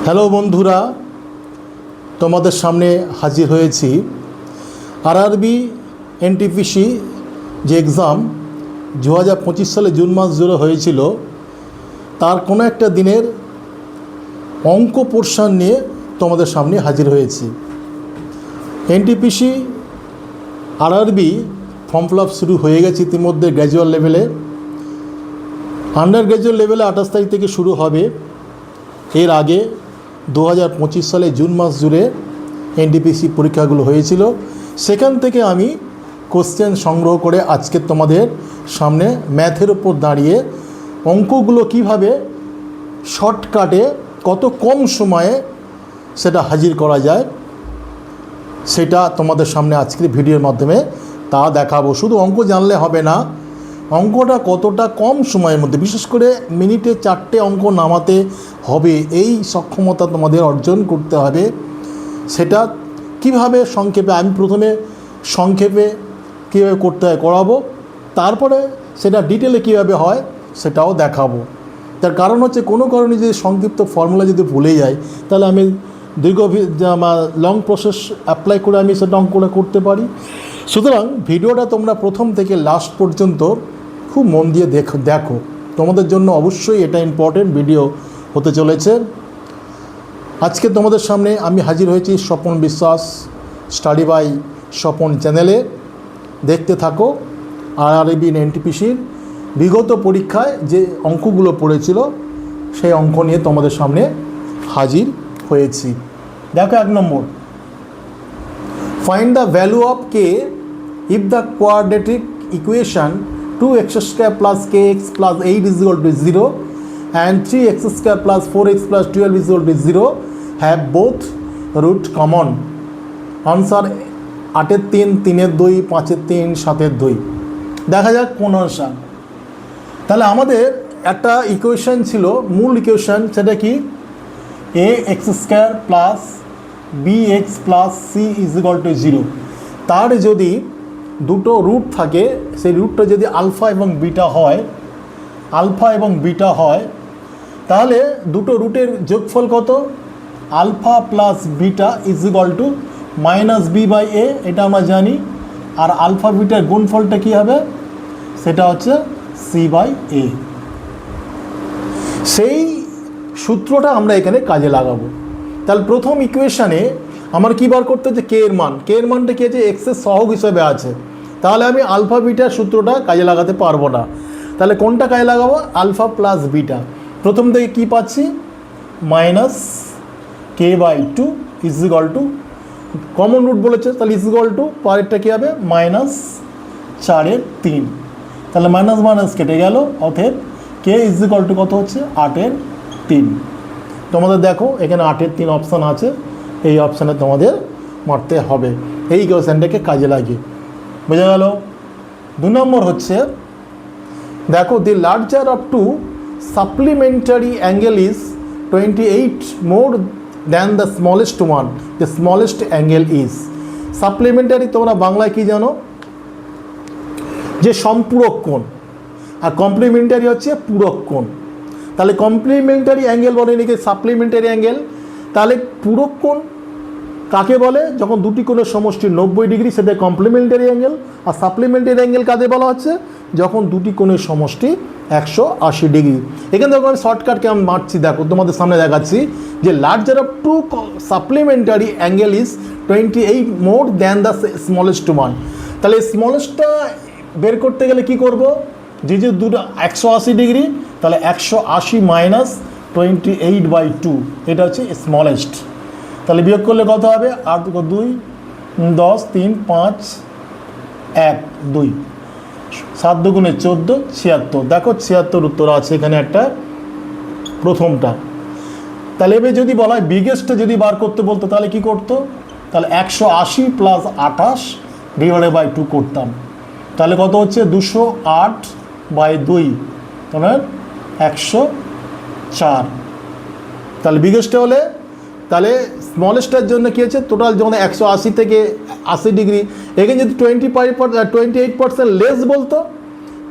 Hello বন্ধুরা, তোমাদের সামনে হাজির হয়েছি। আরআরবি এনটিপিসি যে এক্সাম 2025 সালে জুন মাস জুড়ে হয়েছিল, তার কোনো একটা দিনের অঙ্ক পোর্শন নিয়ে তোমাদের সামনে হাজির হয়েছি। NTPC RRB form fill up শুরু হয়ে গেছে ইতিমধ্যে গ্র্যাজুয়াল লেভেলে। আন্ডার গ্র্যাজুয়েট লেভেলে 28 তারিখ থেকে শুরু হবে। এর আগে 2025 সালে জুন মাস জুড়ে এনটিপিসি পরীক্ষাগুলো হয়েছিল। সেখান থেকে আমি কোশ্চেন সংগ্রহ করে আজকে তোমাদের সামনে ম্যাথের ওপর দাঁড়িয়ে অঙ্কগুলো কিভাবে শর্টকাটে কত কম সময়ে সেটা হাজির করা যায়, সেটা তোমাদের সামনে আজকের ভিডিওর মাধ্যমে তা দেখাবো। শুধু অঙ্ক জানলে হবে না, অঙ্কটা কতটা কম সময়ের মধ্যে, বিশেষ করে মিনিটে 4টে অঙ্ক নামাতে হবে, এই সক্ষমতা তোমাদের অর্জন করতে হবে। সেটা কিভাবে সংক্ষেপে, আমি প্রথমে সংক্ষেপে কীভাবে করতে হয় করাবো, তারপরে সেটা ডিটেলে কীভাবে হয় সেটাও দেখাবো। তার কারণ হচ্ছে কোনো কারণে যদি সংক্ষিপ্ত ফর্মুলা যদি ভুলে যাই, তাহলে আমি দীর্ঘ লং প্রসেস অ্যাপ্লাই করে আমি সেটা অঙ্কটা করতে পারি। সুতরাং ভিডিওটা তোমরা প্রথম থেকে লাস্ট পর্যন্ত খুব মন দিয়ে দেখো। তোমাদের জন্য অবশ্যই এটা ইম্পর্টেন্ট ভিডিও হতে চলেছে। আজকে তোমাদের সামনে আমি হাজির হয়েছি স্বপন বিশ্বাস স্টাডি বাই স্বপন চ্যানেলে। দেখতে থাকো আরআরবি এনটিপিসির বিগত পরীক্ষায় যে অঙ্কগুলো পড়েছিল সেই অঙ্ক নিয়ে তোমাদের সামনে হাজির হয়েছি। দেখো 1 নম্বর, find the value of K if the quadratic equation 2x square plus kx plus 8 is equal to 0 and 3x square plus 4x plus 12 is equal to 0 have both root common. Answer 8 3 3 2 5 3 7 2। দেখা যাক কোন answer. তাহলে আমাদের একটা equation ছিল, মূল equation, সেটা কি ax square plus bx plus c is equal to 0। তার যদি দুটো রুট থাকে, সেই রুটটা যদি আলফা এবং বিটা হয়, তাহলে দুটো রুটের যোগফল কত? Alpha plus beta is equal to minus B by A, এটা আমরা জানি। আর আলফা বিটার গুণফলটা কী হবে? সেটা হচ্ছে সি বাই এ। সেই সূত্রটা আমরা এখানে কাজে লাগাবো। তাহলে প্রথম ইকুয়েশানে আমার কী বার করতে হচ্ছে? কে এর মান। কে এর মানটা কী আছে? এক্সের সহগ হিসেবে আছে। তাহলে আমি আলফা বিটার সূত্রটা কাজে লাগাতে পারবো না। তাহলে কোনটা কাজে লাগাবো? Alpha plus beta. প্রথম থেকে কী পাচ্ছি? Minus k by 2 is equal to, common root বলেছে, তাহলে ইজ ইকুয়াল টু পরেরটা কী হবে? মাইনাস 4/3। তাহলে মাইনাস মাইনাস কেটে গেল, অতএব কে ইজ ইকুয়াল টু কত হচ্ছে? 8/3। তোমাদের দেখো এখানে 8/3 অপশান আছে, এই অপশানে তোমাদের মারতে হবে এই কোয়েশ্চেনটাকে কাজে লাগিয়ে। বোঝা গেল? 2 নম্বর হচ্ছে, দেখো the larger of 2 supplementary angle is 28 more than the smallest one, the smallest angle is. Supplementary তোমরা বাংলায় কি জানো? যে সম্পূরক কোণ, আর কমপ্লিমেন্টারি হচ্ছে পূরক কোণ। তাহলে কমপ্লিমেন্টারি অ্যাঙ্গেল বলে নাকি সাপ্লিমেন্টারি অ্যাঙ্গেল। তাহলে পূরক কোণ কাকে বলে? যখন দুটি কোণের সমষ্টি 90 ডিগ্রি, সেটা কমপ্লিমেন্টারি অ্যাঙ্গেল। আর সাপ্লিমেন্টারি অ্যাঙ্গেল কাকে বলা হচ্ছে? যখন দুটি কোণের সমষ্টি 180 ডিগ্রি। এখানে দেখো আমি শর্টকাটকে আমি মারছি, দেখো তোমাদের সামনে দেখাচ্ছি যে larger of 2 supplementary angle is 28 more than the smallest one. তাহলে স্মলেস্টটা বের করতে গেলে কি করব? যে দুটো 180 ডিগ্রি, তাহলে 180 মাইনাস 28/2, এটা হচ্ছে স্মলেস্ট। তাহলে বিয়োগ করলে কত হবে? 8 2 10 3 5 1 2 7 2 গুণে 14 76। দেখো 76 উত্তর আছে এখানে একটা, প্রথমটা। তাহলে এবার যদি বলা হয় বিগেস্টটা যদি বার করতে বলতো, তাহলে কি করতো? তাহলে 180 প্লাস 28 ডিভাইডেড বাই 2 করতাম। তাহলে কত হচ্ছে? 208/2, তাহলে 104। তাহলে বিগেস্টটা হলে, তাহলে স্মলেস্টের জন্য কী হচ্ছে? টোটাল যখন 180 থেকে 80 ডিগ্রি, এখানে যদি 28% লেস বলতো,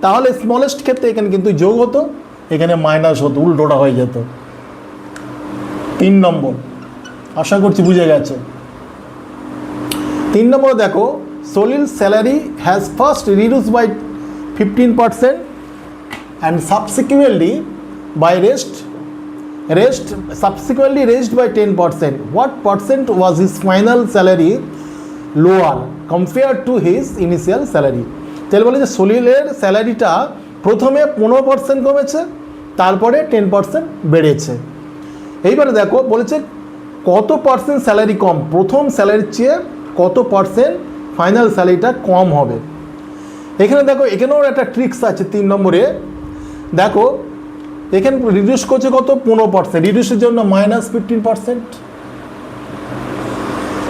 তাহলে স্মলেস্ট ক্ষেত্রে এখানে কিন্তু যোগ হতো, এখানে মাইনাস হতো, উল্টোটা হয়ে যেত। 3 নম্বর, আশা করছি বুঝে গেছে। 3 নম্বরে দেখো, Salil salary has first reduce by 15% and subsequently raised by 10%. What percent was his final salary lower compared to his initial salary? তাহলে বলে যে সলিলের স্যালারিটা প্রথমে 15% কমেছে, তারপরে 10% বেড়েছে। এইবারে দেখো বলেছে কত পার্সেন্ট স্যালারি কম, প্রথম স্যালারির চেয়ে কত পার্সেন্ট ফাইনাল স্যালারিটা কম হবে। এখানে দেখো এখানেও একটা ট্রিক্স আছে 3 নম্বরে। দেখো এখানে রিডিউস করছে কত, 15%, রিডিউসের জন্য -15%,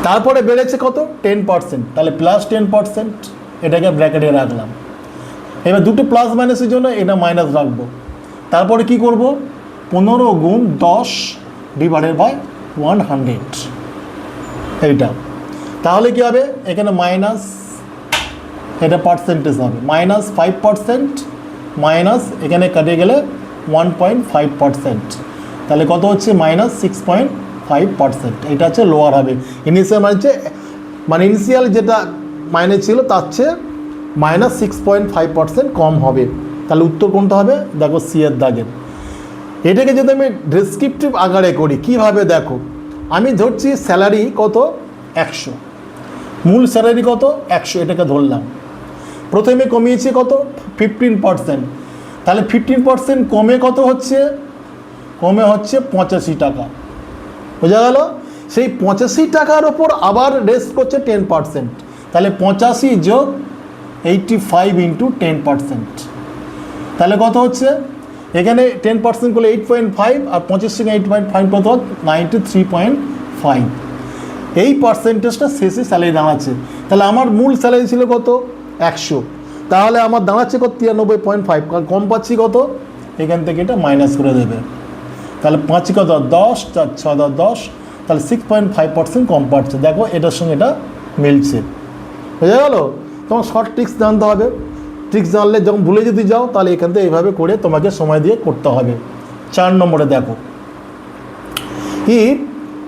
তারপরে বেড়েছে কত 10%, তাহলে +10%, এটাকে ব্র্যাকেটে রাখলাম। এবার দুটো প্লাস মাইনাসের জন্য এটা মাইনাস রাখবো। তারপরে কি করব, 15 গুণ 10 ডিভাইডেড বাই 100, এইটা। তাহলে কি হবে, এখানে মাইনাস, এটা পার্সেন্টেজ হবে -5%, মাইনাস এখানে কেটে গেলে 1.5%, তাহলে কত হচ্ছে -6.5%। এটা হচ্ছে লোয়ার হবে। ইনিশিয়াল মানে ইনিশিয়াল যেটা মাইনে ছিল তার চেয়ে -6.5% কম হবে। তাহলে উত্তর কোনটা হবে, দেখো সি এর দাগের। এটাকে যদি আমি ডেসক্রিপটিভ আকারে করি, কিভাবে দেখো, আমি ধরছি স্যালারি কত 100, মূল স্যালারি কত 100, এটাকে ধরলাম। প্রথমে কমিয়েছে কত 15%, তাহলে 15% কমে কত হচ্ছে, কমে হচ্ছে 85 টাকা। বোঝা গেল? সেই 85 টাকার ওপর আবার রেস্ট করছে 10%, তাহলে 85 যোগ 85 ইন্টু 10%, তাহলে কত হচ্ছে, এখানে 10% করলে 8.5, আর 25 থেকে 8.5 কত 93.5। এই পার্সেন্টেজটা শেষে স্যালারি দাঁড়াচ্ছে। তাহলে আমার মূল স্যালারি ছিল কত 100, তাহলে আমার দাঁড়াচ্ছে কত 93.5, কারণ কম পাচ্ছি কত, এখান থেকে এটা মাইনাস করে দেবে। তাহলে 5 কত 10, 4 6 10, তাহলে 6.5% কম পাচ্ছে। দেখো এটার সঙ্গে এটা মিলছে। বুঝা গেল? তোমার শর্ট ট্রিক্স জানতে হবে। ট্রিক্স জানলে যখন ভুলে যদি যাও, তাহলে এখান থেকে এইভাবে করে তোমাকে সময় দিয়ে করতে হবে। 4 নম্বরে দেখো, if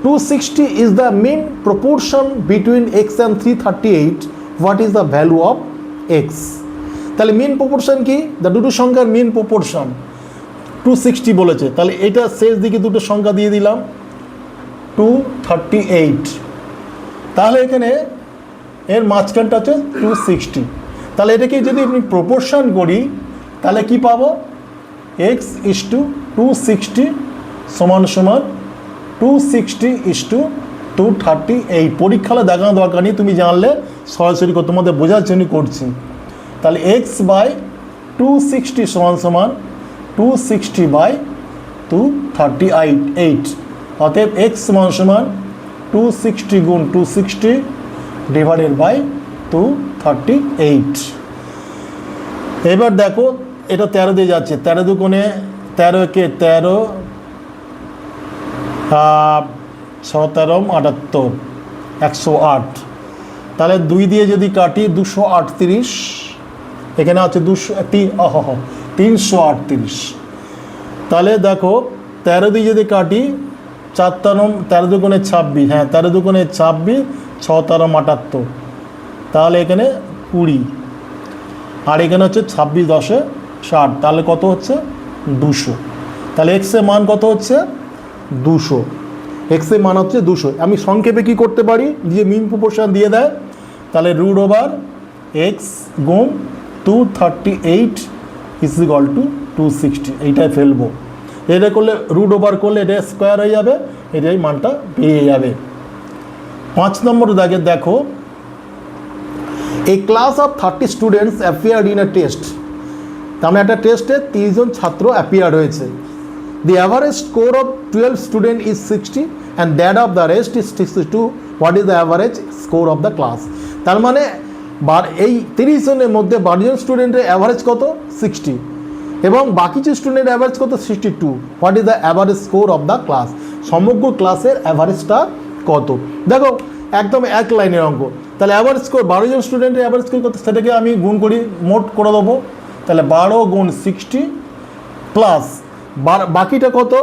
260 is the mean proportion between x and 338, what is the value of x? তাহলে মিন প্রপোর্শন কি, দুটো সংখ্যার মিন প্রপোর্শন 260 বলেছে, তাহলে এটা শেষ দিকে দুটো সংখ্যা দিয়ে দিলাম 238, তাহলে এখানে এর মাঝখানটা হচ্ছে 260। তাহলে এটাকে যদি আমি প্রপোর্শন করি, তাহলে কি পাবো, x/260 সমান 260/238। পরীক্ষালে দেখানো দরকার নেই, তুমি জানলে সরাসরি তোমাদের বোঝার জন্য করছি। তাহলে x/260 সমান 260/238। অতএব x সমান 260 গুণ 260 ডিভাইডেড বাই 238। এবার দেখো এটা 13 দিয়ে যাচ্ছে, 13 দুগুণে 13 কে 13, 17 78, 108। তাহলে 2 দিয়ে যদি কাটি 238, এখানে আছে 338। তাহলে দেখো 13 দিয়ে যদি কাটি 4 13 দুগুণে 26, হ্যাঁ 13 দুগুণে 26, 6 13 78, তাহলে এখানে 20, আর এখানে হচ্ছে 26 10 60, তাহলে কত হচ্ছে 200। তাহলে এক্স এর মান কত হচ্ছে 200, এক্স এর মান হচ্ছে 200। আমি সংক্ষেপে কি করতে পারি, যে মিন প্রপোর্শন দিয়ে দেয়, তাহলে √x গুণ 238 = 260, এইটাই ফেলবো। এটা করলে √, করলে এটা স্কোয়ার হয়ে যাবে, এটাই মানটা পেয়ে যাবে। 5 নম্বর দাগে দেখো, a class of 30 students appeared in a test. তার মানে একটা টেস্টে 30 জন ছাত্র অ্যাপিয়ার্ড হয়েছে। The average score of 12 student is 60 and that of the rest is 62। What is the average score of the class? তার মানে এই 30 জনের মধ্যে 12 জন স্টুডেন্টের অ্যাভারেজ কত 60, এবং বাকি যে স্টুডেন্টের অ্যাভারেজ কত 62। What is the average score of the class? সমগ্র ক্লাসের অ্যাভারেজটা কত? দেখো একদম এক লাইনের অঙ্ক। তাহলে অ্যাভারেজ স্কোর 12 জন স্টুডেন্টের অ্যাভারেজ স্কোর কত, সেটাকে আমি গুণ করি, মোট করে দেবো। তাহলে 12 গুণ 60 প্লাস বাকিটা কত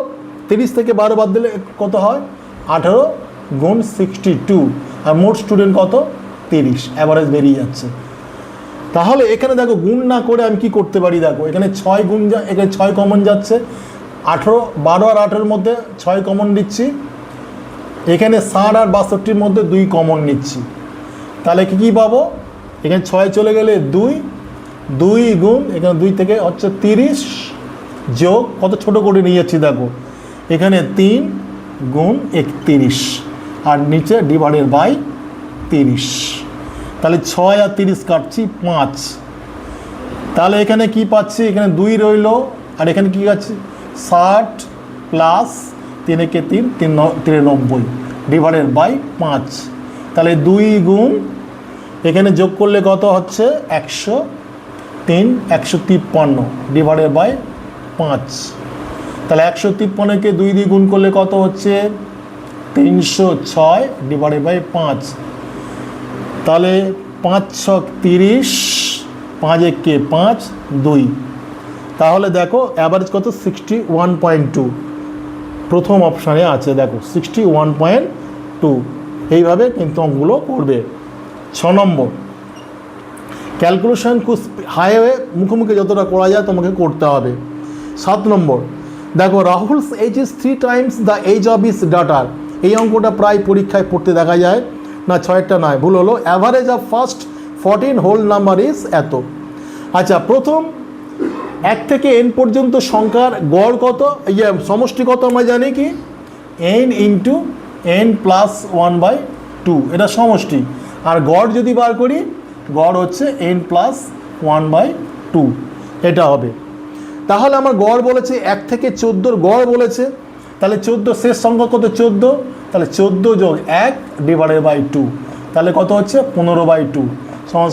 30 থেকে 12 বাদ দিলে কত হয়? 18 গুণ 62, আর মোট স্টুডেন্ট কত? 30, অ্যাভারেজ বেরিয়ে যাচ্ছে। তাহলে এখানে দেখো গুণ না করে আমি কি করতে পারি, দেখো এখানে 6 গুণ এখানে 6 কমন যাচ্ছে, 18, 12 আর 8-এর মধ্যে 6 কমন দিচ্ছি, এখানে 60 আর 62-র মধ্যে 2 কমন নিচ্ছি। তাহলে কি পাবো? এখানে 6 চলে গেলে 2 গুণ এখানে 2 থেকে হচ্ছে 30 যোগ কত ছোট করে নিয়ে যাচ্ছি দেখো, এখানে 3 গুণ 31 আর নিচে ডিভাইডেড বাই 30। তাহলে 6 আর 30 কাটছি 5। তাহলে এখানে কি পাচ্ছি? এখানে 2 রইল, আর এখানে কি আছে? 60 প্লাস 3 একে 3, 93 ডিভাইডেড বাই 5। তাহলে 2 গুণ এখানে যোগ করলে কত হচ্ছে? 153 ডিভাইডেড বাই 5। তাহলে 153-কে 2 দিয়ে গুণ করলে কত হচ্ছে? 306 ডিভাইডেড বাই 5। তাহলে 5 6 30, 5 একে 5, 2। তাহলে দেখো অ্যাভারেজ কত? 61.2 প্রথম অপশানে আছে, দেখো 61.2। এইভাবে কিন্তু অঙ্কগুলো করবে। 6 নম্বর, ক্যালকুলেশন হাইওয়ে মুখোমুখি যতটা করা যায় তোমাকে করতে হবে। 7 নম্বর, দেখো Rahul's age is 3 times the age of his daughter. এই অঙ্কটা প্রায় পরীক্ষায় পড়তে দেখা যায় না, 6টা নয়, ভুল হলো। Average of first 14 whole number is এত। আচ্ছা, প্রথম 1 থেকে n পর্যন্ত সংখ্যার গড় কত? সমষ্টি কত আমরা জানি কি? n ইন্টু n প্লাস 1/2, এটা সমষ্টি। আর গড় যদি বার করি, গড় হচ্ছে n প্লাস 1/2, এটা হবে। তাহলে আমার গড় বলেছে 1 থেকে 14-র গড় বলেছে, তাহলে 14 শেষ সংখ্যা কত? 14, তাহলে 14 যোগ 1 ডিভাইডেড বাই 2, তাহলে কত হচ্ছে? 15/2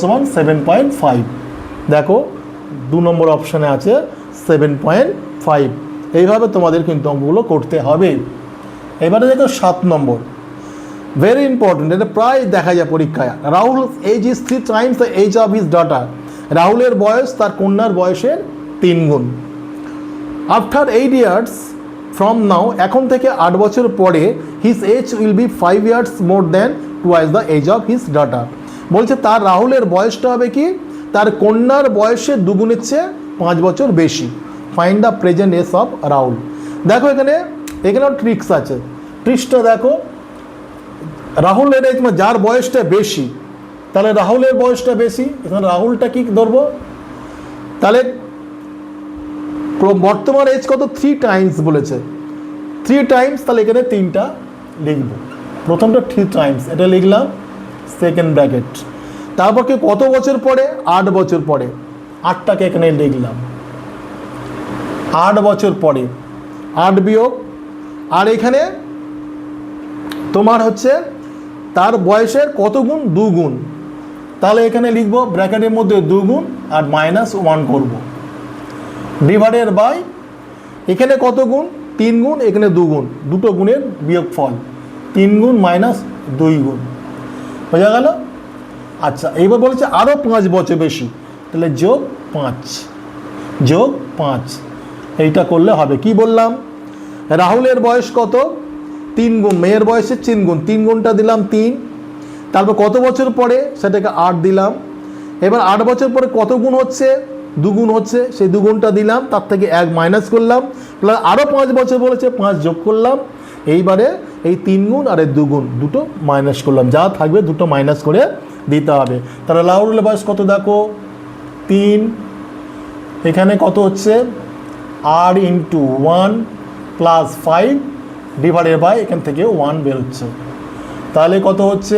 সমান 7.5। দেখো 2 নম্বর অপশানে আছে 7.5। এইভাবে তোমাদের কিন্তু অঙ্কগুলো করতে হবে। এবারে দেখো 7 নম্বর, ভেরি ইম্পর্টেন্ট, এটা প্রায় দেখা যায় পরীক্ষায়। Rahul age is 3 times the age of his daughter. রাহুলের বয়স তার কন্যার বয়সের 3 গুণ। আফটার 8 ইয়ার্স ফ্রম নাও, এখন থেকে 8 বছর পরে, his age will be 5 years more than twice the age of his daughter. বলছে তার রাহুলের বয়সটা হবে কি? তার কন্যার বয়সের 2 গুণের চেয়ে 5 বছর বেশি। Find the present age of Rahul. দেখো এখানেও ট্রিক্স আছে। ট্রিক্সটা দেখো, রাহুলের এজ যার বয়সটা বেশি, তাহলে রাহুলের বয়সটা বেশি, এখানে রাহুলটা কি ধরবো? তাহলে বর্তমান এজ কত? 3 টাইমস বলেছে, 3 টাইমস, তাহলে এখানে 3টা লিখব। প্রথমটা 3 টাইমস, এটা লিখলাম সেকেন্ড ব্র্যাকেট। তারপর কি কত বছর পরে? 8 বছর পরে, 8টাকে এখানে লিখলাম। 8 বছর পরে, 8 বিয়োগ, আর এখানে তোমার হচ্ছে তার বয়সের কত গুণ? 2 গুণ, তাহলে এখানে লিখবো ব্র্যাকেটের মধ্যে 2 গুণ আর -1 করব, ডিভাইডেড বাই এখানে কত গুণ? 3 গুণ, এখানে 2 গুণ, দুটো গুণের বিয়োগফল 3 গুণ -2 গুণ, বোঝা গেল? আচ্ছা, এইবার বলেছে আরও 5 বছর বেশি, তাহলে যোগ 5, এইটা করলে হবে। কি বললাম? রাহুলের বয়স কত? 3 গুণ, মেয়ের বয়সের 3 গুণ, 3 গুণটা দিলাম 3, তারপর কত বছর পরে? সেটাকে 8 দিলাম। এবার 8 বছর পরে কত গুণ হচ্ছে? 2 গুণ হচ্ছে, সেই 2 গুণটা দিলাম, তার থেকে 1 মাইনাস করলাম, প্লাস আরও 5 বছর বলেছে, 5 যোগ করলাম। এইবারে এই 3 গুণ আর এই 2 গুণ দুটো মাইনাস করলাম, যা থাকবে দুটো মাইনাস করে দিতে হবে। তাহলে রাহুলের বয়স কত? দেখো 3, এখানে কত হচ্ছে? r into 1 plus 5 divided by এখান থেকে 1 বেরোচ্ছে, তাহলে কত হচ্ছে?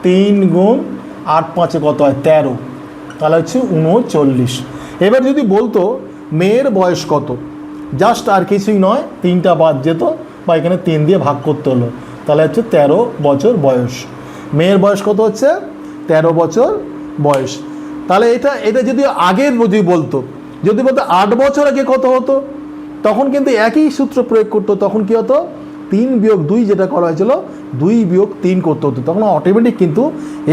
3 গুণ 8 5-এ কত হয়? 13, তাহলে হচ্ছে 39। এবার যদি বলতো মেয়ের বয়স কত, জাস্ট আর কিছুই নয়, 3টা বাদ যেত বা এখানে 3 দিয়ে ভাগ করতে হলো, তাহলে হচ্ছে 13 বছর বয়স। মেয়ের বয়স কত হচ্ছে? 13 বছর বয়স। তাহলে এটা যদি আগের যদি বলতো 8 বছর আগে কত হতো, তখন কিন্তু একই সূত্র প্রয়োগ করতো। তখন কি হতো? 3 বিয়োগ 2 যেটা করা হয়েছিল, 2 বিয়োগ 3 করতে হতো, তখন অটোমেটিক কিন্তু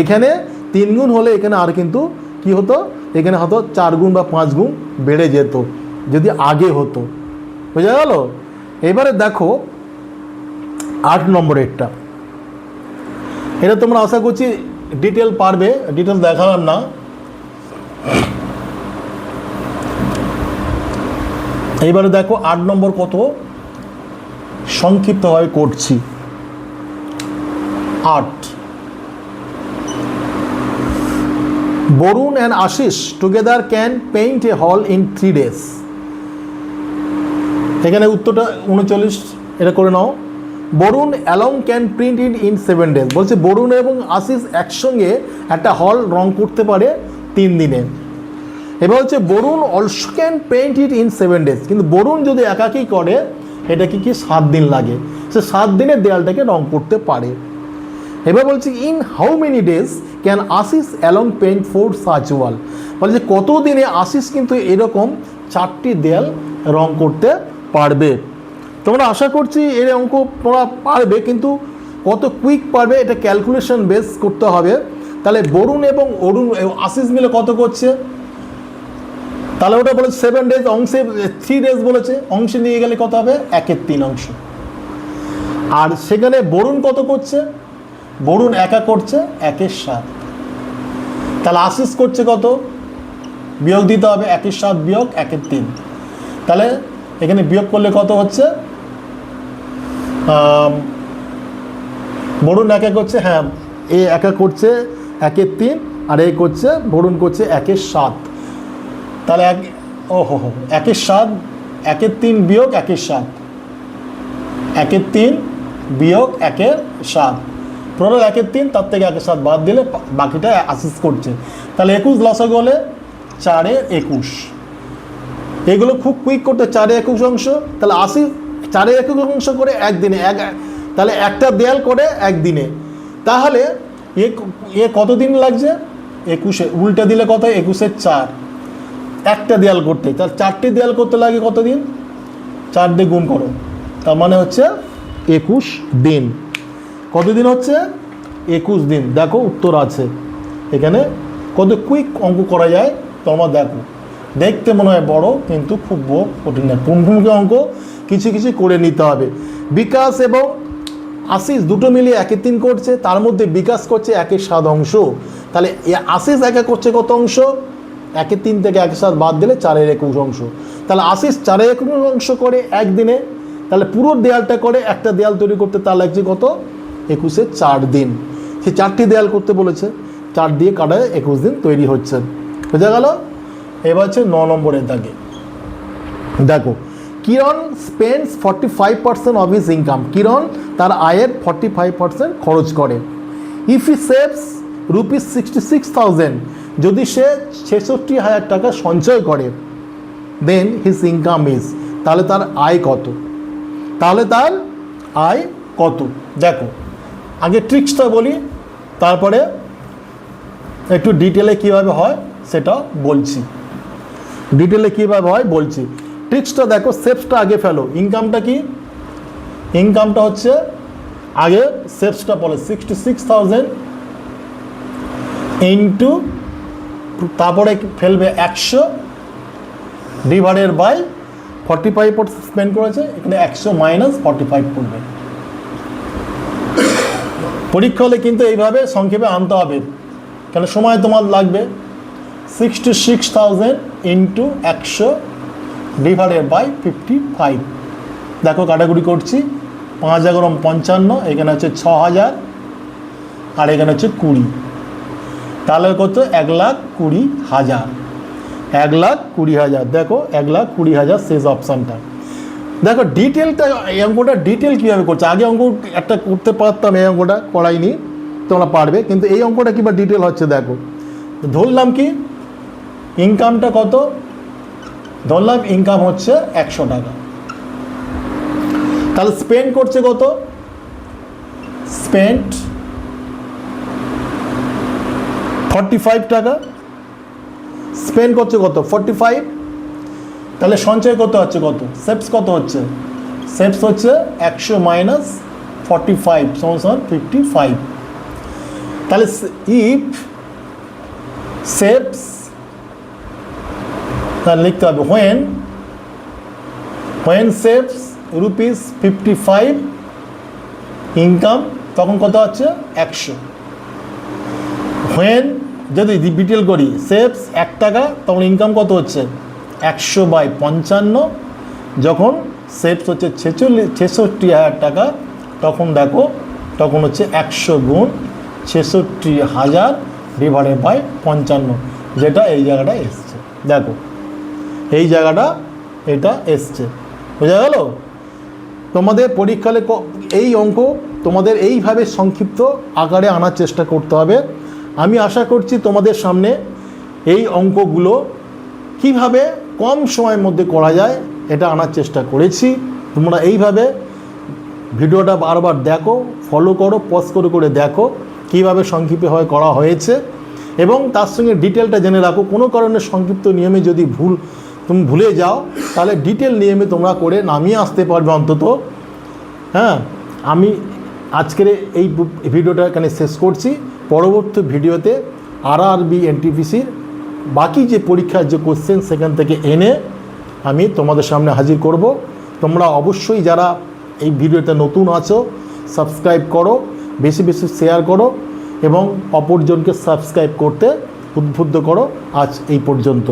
এখানে 3 গুণ হলে এখানে আর কিন্তু কি হতো? এখানে হয়তো 4 গুণ বা 5 গুণ বেড়ে যেত যদি আগে হতো, বোঝা গেল? এবারে দেখো 8 নম্বরেরটা, এটা তোমরা আশা করছি ডিটেল পারবে, ডিটেল দেখালাম না। এইবারে দেখো 8 নম্বর কত সংক্ষিপ্তভাবে করছি। 8, Barun and Ashis together can paint a hall in 3 days। এখানে উত্তরটা 39, এটা করে নাও। Barun alone can print it in 7 days। বলছে বরুণ এবং আশিস একসঙ্গে একটা হল রং করতে পারে 3 দিনে। এবার হচ্ছে Varun also can paint it in 7 days, কিন্তু বরুণ যদি একাকি করে এটা কি 7 দিন লাগে, সে 7 দিনে দেয়ালটাকে রং করতে পারে। এবার বলছে in how many days can Ashish along paint 4 such wall। বলছে কত দিনে আশিস কিন্তু এরকম 4টি দেয়াল রং করতে পারবে। তোমরা আশা করছি এর অঙ্ক তোমরা পারবে, কিন্তু কত কুইক পারবে এটা ক্যালকুলেশন বেস করতে হবে। তাহলে বরুণ এবং আশিস মিলে কত করছে, তাহলে ওটা বলেছে 7 days, অংশে 3 days বলেছে, অংশে নিয়ে গেলে কত হবে 1/3 অংশ। আর সেখানে বরুণ কত করছে, বরুণ একা করছে 1/7। তাহলে আশিস করছে কত, বিয়োগ দিতে হবে 1/7 বিয়োগ 1/3। তাহলে এখানে বিয়োগ করলে কত হচ্ছে, বরুণ একা করছে, হ্যাঁ এ একা করছে 1/3 আর এ করছে বরুণ করছে 1/7। তাহলে 1/7, 1/3 বিয়োগ 1/7, 1/3 বিয়োগ 1/7, টোটাল 1/3, তার থেকে 1/7 বাদ দিলে বাকিটা আশিস করছে। তাহলে 21 লসাগু হলে 4/21। এগুলো খুব কুইক করতে 4/21 অংশ। তাহলে আশিস 4/21 অংশ করে একদিনে, তাহলে একটা দেয়াল করে একদিনে। তাহলে এ কত দিন লাগছে, 21, উল্টা দিলে কত, 21/4, একটা দেয়াল করতে। তার 4টি দেয়াল করতে লাগে কত দিন, 4 দিয়ে গুণ করো, তার মানে হচ্ছে 21 দিন। কত দিন হচ্ছে 21 দিন। দেখো উত্তর আছে এখানে, কত কুইক অঙ্ক করা যায় তোমরা দেখো। দেখতে মনে হয় বড়, কিন্তু খুব কঠিন না। পুনপুনকে অঙ্ক কিছু কিছু করে নিতে হবে। বিকাশ এবং আশিস দুটো মিলিয়ে 1/3 করছে, তার মধ্যে বিকাশ করছে 1/7 অংশ। তাহলে আশিস একা করছে কত অংশ, 1/3 থেকে 1/7 বাদ দিলে 4/21 অংশ। তাহলে আশিস 4/21 অংশ করে একদিনে, তাহলে পুরো দেয়ালটা করে একটা দেয়াল তৈরি করতে তার লাগছে কত, 21/4 দিন। সে 4টি দেয়াল করতে বলেছে, 4 দিয়ে কাটায় 21 দিন তৈরি হচ্ছে। বোঝা গেল। এবার হচ্ছে 9 নম্বরের দাগে দেখো, কিরণ স্পেন্ডস 45% অফ হিজ ইনকাম। কিরণ তার আয়ের 45% খরচ করে। ইফ হি সেভস ₹66,000, যদি সে 66,000 টাকা সঞ্চয় করে, দেন হিজ ইনকাম ইজ, তাহলে তার আয় কত, তাহলে তার আয় কত। দেখো আগে ট্রিক্সটা বলি, তারপরে একটু ডিটেলে কীভাবে হয় সেটা বলছি। ডিটেলে কীভাবে হয় বলছি। ট্রিক্সটা দেখো, সেপসটা আগে ফেলো। ইনকামটা কি, ইনকামটা হচ্ছে আগে সেপসটা বলে 66,000 ইন্টু, তারপরে ফেলবে 100 ডিভাইডেড বাই 45% স্পেন্ড করেছে, এখানে 100 মাইনাস 45 করবে। পরীক্ষা হলে কিন্তু এইভাবে সংক্ষেপে আনতে হবে, কেন সময় তোমার লাগবে। 66,000 ইন্টু 100 ডিভাইডেড বাই 55। দেখো কাটাকুটি করছি, 5 × 55, এখানে হচ্ছে 6,000 আর এখানে হচ্ছে 20, তাহলে কত, 1,20,000, 1,20,000। দেখো 1,20,000 শেষ অপশানটা। দেখো ডিটেলটা, এই অঙ্কটা ডিটেল কীভাবে করছে। আগে অঙ্ক একটা করতে পারতাম, এই অঙ্কটা করাইনি, তোমরা পারবে, কিন্তু এই অঙ্কটা কীভাবে ডিটেল হচ্ছে দেখো। ধরলাম কি ইনকামটা কত, ধরলাম ইনকাম হচ্ছে 100 টাকা, তাহলে স্পেন্ড করছে কত, স্পেন্ড 45 টাকা, স্পেন্ড করছে কত 45, তাহলে সঞ্চয় করতে হচ্ছে কত, সেভস কত হচ্ছে, সেভস হচ্ছে 100 মাইনাস 45 সমান 55। তাহলে ইফ সেভস, তাহলে লিখতে হবে when saves রুপিস 55 ইনকাম, তখন কত হচ্ছে 100। হোয়েন যদি ডিটেল করি সেভস 1 টাকা, তখন ইনকাম কত হচ্ছে 100/55। যখন সেভস হচ্ছে 66,000 টাকা, তখন দেখো তখন হচ্ছে 100 গুণ 66,000 ডিভাইডেড বাই 55, যেটা এই জায়গাটা এসছে। দেখো এই জায়গাটা এটা এসছে, বোঝা গেল? তোমাদের পরীক্ষালে এই অঙ্ক তোমাদের এইভাবে সংক্ষিপ্ত আকারে আনার চেষ্টা করতে হবে। আমি আশা করছি তোমাদের সামনে এই অঙ্কগুলো কিভাবে কম সময়ের মধ্যে করা যায় এটা আনার চেষ্টা করেছি। তোমরা এইভাবে ভিডিওটা বারবার দেখো, ফলো করো, পজ করে করে দেখো কীভাবে সংক্ষিপ্তভাবে করা হয়েছে, এবং তার সঙ্গে ডিটেলটা জেনে রাখো। কোনো কারণে সংক্ষিপ্ত নিয়মে যদি তুমি ভুলে যাও, তাহলে ডিটেল নিয়মে তোমরা করে নামিয়ে আসতে পারবে অন্তত। হ্যাঁ, আমি আজকের এই ভিডিওটা এখানে শেষ করছি। পরবর্তী ভিডিওতে আরআরবি এনটিপিসির বাকি যে পরীক্ষার যে কোশ্চেন সেখান থেকে এনে আমি তোমাদের সামনে হাজির করব। তোমরা অবশ্যই যারা এই ভিডিওতে নতুন আছো সাবস্ক্রাইব করো, বেশি বেশি শেয়ার করো এবং অপরজনকে সাবস্ক্রাইব করতে উদ্বুদ্ধ করো। আজ এই পর্যন্ত।